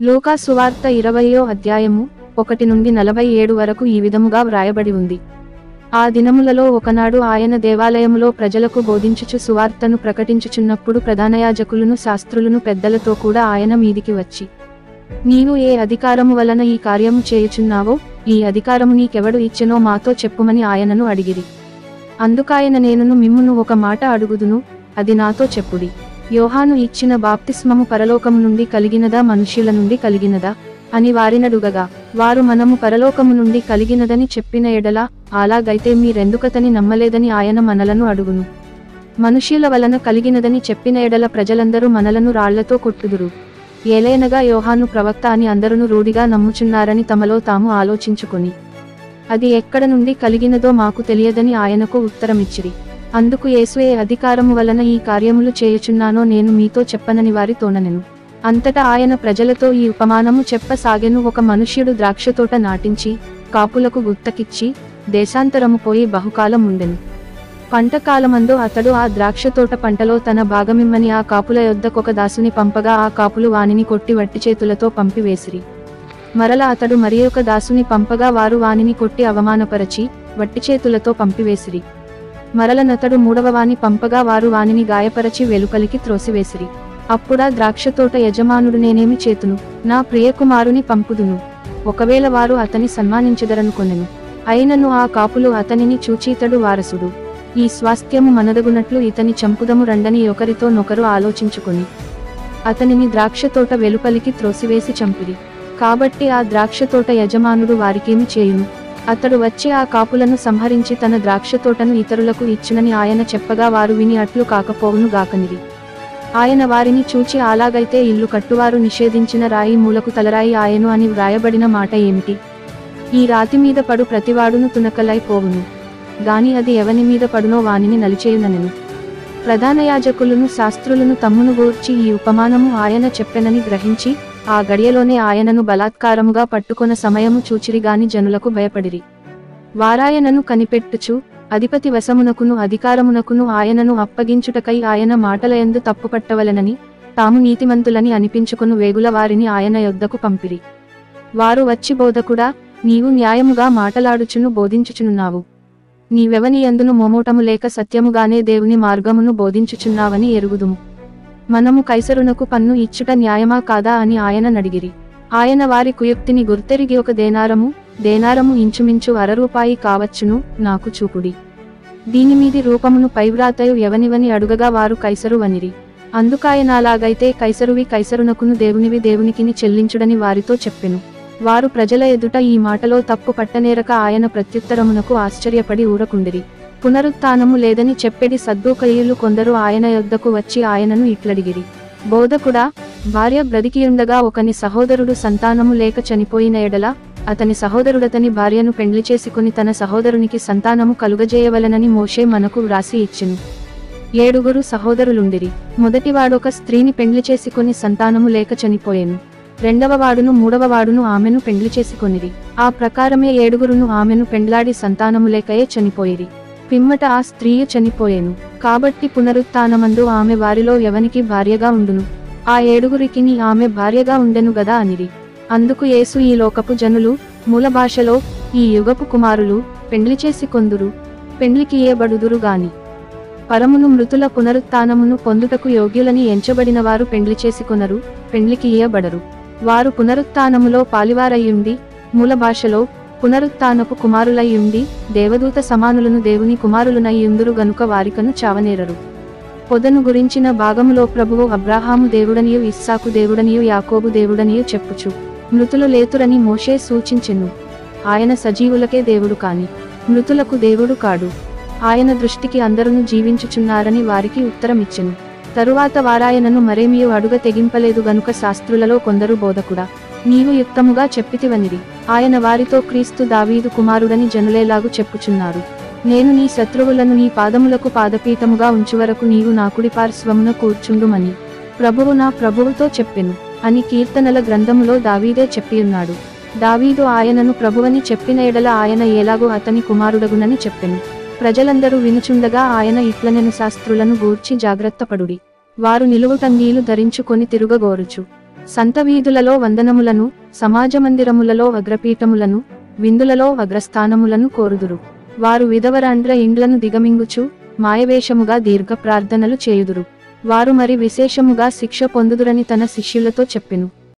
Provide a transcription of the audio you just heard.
లూకా సువార్త 20వ అధ్యాయము 1 నుండి 47 వరకు ఈ విధముగా వ్రాయబడి ఉంది. ఆ దినములలో ఒకనాడు ఆయన దేవాలయములో ప్రజలకు బోధించుచు సువార్తను ప్రకటించుచున్నప్పుడు ప్రధానయాజకులను శాస్త్రులను పెద్దలతో కూడా ఆయన మీదికి వచ్చి, నీవు ఏ అధికారము వలన ఈ కార్యము చేయుచున్నావో, ఈ అధికారము నీకెవడు ఇచ్చెనో మాతో చెప్పుమని ఆయనను అడిగిరి. అందుకాయన నేనును మిమ్మును ఒక మాట అడుగుదును, అది నాతో చెప్పుడి. యోహాను ఇచ్చిన బాప్తిస్మము పరలోకము నుండి కలిగినదా మనుష్యుల నుండి కలిగినదా అని వారినడుగగా, వారు మనము పరలోకము నుండి కలిగినదని చెప్పిన ఎడల, అలాగైతే మీరెందుకతని నమ్మలేదని ఆయన మనలను అడుగును. మనుష్యుల వలన కలిగినదని చెప్పిన ఎడల ప్రజలందరూ మనలను రాళ్లతో కొట్టుదురు. ఏలైనగా యోహాను ప్రవక్త అని అందరును రూఢిగా నమ్ముచున్నారని తమలో తాము ఆలోచించుకొని, అది ఎక్కడ నుండి కలిగినదో మాకు తెలియదని ఆయనకు ఉత్తరమిచ్చిరి. అందుకు యేసు, ఏ అధికారము వలన ఈ కార్యములు చేయుచున్నానో నేను మీతో చెప్పనని వారితోనెను. అంతటా ఆయన ప్రజలతో ఈ ఉపమానము చెప్పసాగెను. ఒక మనుష్యుడు ద్రాక్షతోట నాటించి, కాపులకు గుత్తకిచ్చి, దేశాంతరము పోయి బహుకాలం ఉండెను. పంటకాలమందు అతడు ఆ ద్రాక్షతోట పంటలో తన భాగమిమ్మని ఆ కాపుల యొద్దకొక దాసుని పంపగా, ఆ కాపులు వానిని కొట్టి వట్టి చేతులతో పంపివేసిరి. మరల అతడు మరియొక దాసుని పంపగా, వారు వానిని కొట్టి అవమానపరచి వట్టి చేతులతో పంపివేసిరి. మరలనతడు మూడవవాని పంపగా, వారు వానిని గాయపరచి వెలుపలికి త్రోసివేసిరి. అప్పుడా ద్రాక్షతోట యజమానుడు, నేనేమి చేతును, నా ప్రియకుమారుని పంపుదును, ఒకవేళ వారు అతని సన్మానించెదరనుకొనెను. అయినను ఆ కాపులు అతనిని చూచితడు వారసుడు, ఈ స్వాస్థ్యము మనదగునట్లు ఇతని చంపుదము రండని ఒకరితో నొకరు ఆలోచించుకొని, అతనిని ద్రాక్షతోట వెలుపలికి త్రోసివేసి చంపిరి. కాబట్టి ఆ ద్రాక్షతోట యజమానుడు వారికేమి చేయును? అతడు వచ్చి ఆ కాపులను సంహరించి తన ద్రాక్షతోటను ఇతరులకు ఇచ్చునని ఆయన చెప్పగా, వారు విని అట్లు కాకపోవును గాకనిరి. ఆయన వారిని చూచి, అలాగైతే ఇల్లు కట్టువారు నిషేధించిన రాయి మూలకు తలరాయి ఆయను అని వ్రాయబడిన మాట ఏమిటి? ఈ రాతి మీద పడు ప్రతివాడును తునకలై పోవును, గాని అది ఎవని మీద పడునో వానిని నలిచేయుననెను. ప్రధానయాజకులను శాస్త్రులను తమ్మును గూర్చి ఈ ఉపమానము ఆయన చెప్పెనని గ్రహించి, ఆ గడియలోనే ఆయనను బలాత్కారముగా పట్టుకొన సమయము చూచిరిగాని జనులకు భయపడిరి. వారాయనను కనిపెట్టుచు, అధిపతి వశమునకును అధికారమునకును ఆయనను అప్పగించుటకై ఆయన మాటలయందు తప్పుపట్టవలెనని, తాము నీతిమంతులని అనిపించుకొను వేగుల వారిని ఆయన యొద్దకు పంపిరి. వారు వచ్చి, బోధకుడా, నీవు న్యాయముగా మాటలాడుచును బోధించుచునున్నావు. నీవెవని యందును మోమోటము లేక సత్యముగానే దేవుని మార్గమును బోధించుచున్నావని ఎరుగుదుము. మనము కైసరునకు పన్ను ఇచ్చుట న్యాయమా కాదా అని ఆయన నడిగిరి. ఆయన వారి కుయుక్తిని గుర్తెరిగి, ఒక దేనారము ఇంచుమించు 1/2 రూపాయి కావచ్చును, నాకు చూపుడి. దీనిమీది రూపమును పైవ్రాతయు ఎవనివని అడుగగా, వారు కైసరు వనిరి. అందుకాయనాలాగైతే కైసరువి కైసరునకును, దేవునివి దేవునికిని చెల్లించుడని వారితో చెప్పెను. వారు ప్రజల ఎదుట ఈ మాటలో తప్పు పట్టనేరక ఆయన ప్రత్యుత్తరమునకు ఆశ్చర్యపడి ఊరకుండిరి. పునరుత్థానము లేదని చెప్పెడి సద్దూకయ్యులు కొందరు ఆయన యొద్దకు వచ్చి ఆయనను ఇట్లడిగిరి, బోధకుడా, భార్య బ్రతికియుండగా ఒకని సహోదరుడు సంతానము లేక చనిపోయిన ఎడల, అతని సహోదరుడతని భార్యను పెండ్లి చేసుకుని తన సహోదరునికి సంతానము కలుగజేయవలెనని మోషే మనకు వ్రాసి ఇచ్చెను. 7 సహోదరులుండిరి. మొదటివాడొక స్త్రీని పెండ్లి చేసుకుని సంతానము లేక చనిపోయెను. రెండవవాడును మూడవవాడును ఆమెను పెండ్లి చేసుకొనిరి. ఆ ప్రకారమే 7 ఆమెను పెండ్లాడి సంతానము లేకయే చనిపోయిరి. పిమ్మట ఆ స్త్రీయు చనిపోయెను. కాబట్టి పునరుత్థానమందు ఆమె వారిలో ఎవనికి భార్యగా ఉండును? ఆ 7 ఆమె భార్యగా ఉండెను గదా అనిరి. అందుకు యేసు, ఈ లోకపు జనులు, మూల భాషలో ఈ యుగపు కుమారులు, పెండ్లి చేసి కొందురు, పెండ్లికి ఇయ్యబడుదురు గాని పరమును మృతుల పునరుత్థానమును పొందుటకు యోగ్యులని ఎంచబడిన వారు పెండ్లి చేసుకొనరు, పెండ్లికి ఇయ్యబడరు. వారు పునరుత్థానములో పాలివారయ్యుండి, మూల భాషలో పునరుత్థానపు కుమారులయ్యుండి, దేవదూత సమానులను దేవుని కుమారులనయ్యుందురు గనుక వారికను చావనేరరు. పొదను గురించిన భాగములో ప్రభువు అబ్రాహాము దేవుడనియు, ఇస్సాకు దేవుడనియు, యాకోబు దేవుడనియు చెప్పుచు, మృతులు లేతురని మోషే సూచించెను. ఆయన సజీవులకే దేవుడు కాని మృతులకు దేవుడు కాడు. ఆయన దృష్టికి అందరును జీవించుచున్నారని వారికి ఉత్తరమిచ్చెను. తరువాత వారాయనను మరేమియు అడుగ తెగింపలేదు గనుక శాస్త్రులలో కొందరు, బోధకుడా, నీవు యుక్తముగా చెప్పితివనిరి. ఆయన వారితో, క్రీస్తు దావీదు కుమారుడని జనులేలాగు చెప్పుచున్నారు. నేను నీ శత్రువులను నీ పాదములకు పాదపీఠముగా ఉంచువరకు నీవు నా కుడి పార్శ్వమున కూర్చుండుమని ప్రభువు నా ప్రభువుతో చెప్పెను అని కీర్తనల గ్రంథములో దావీదే చెప్పియున్నాడు. దావీదు ఆయనను ప్రభువని చెప్పిన ఎడల ఆయన ఎలాగో అతని కుమారుడగునని చెప్పెను. ప్రజలందరూ వినుచుండగా ఆయన ఇట్లనెను, శాస్త్రులను గూర్చి జాగ్రత్తపడుడి, వారు నిలువుటంగీలు ధరించుకొని తిరుగగోరుచు సంతవీధులలో వందనములను, సమాజమందిరములలో అగ్రపీఠములను, విందులలో అగ్రస్థానములను కోరుదురు. వారు విధవరాండ్ర ఇండ్లను దిగమింగుచు మాయవేషముగా దీర్ఘ ప్రార్థనలు చేయుదురు. వారు మరి విశేషముగా శిక్ష పొందుదురని తన శిష్యులతో చెప్పెను.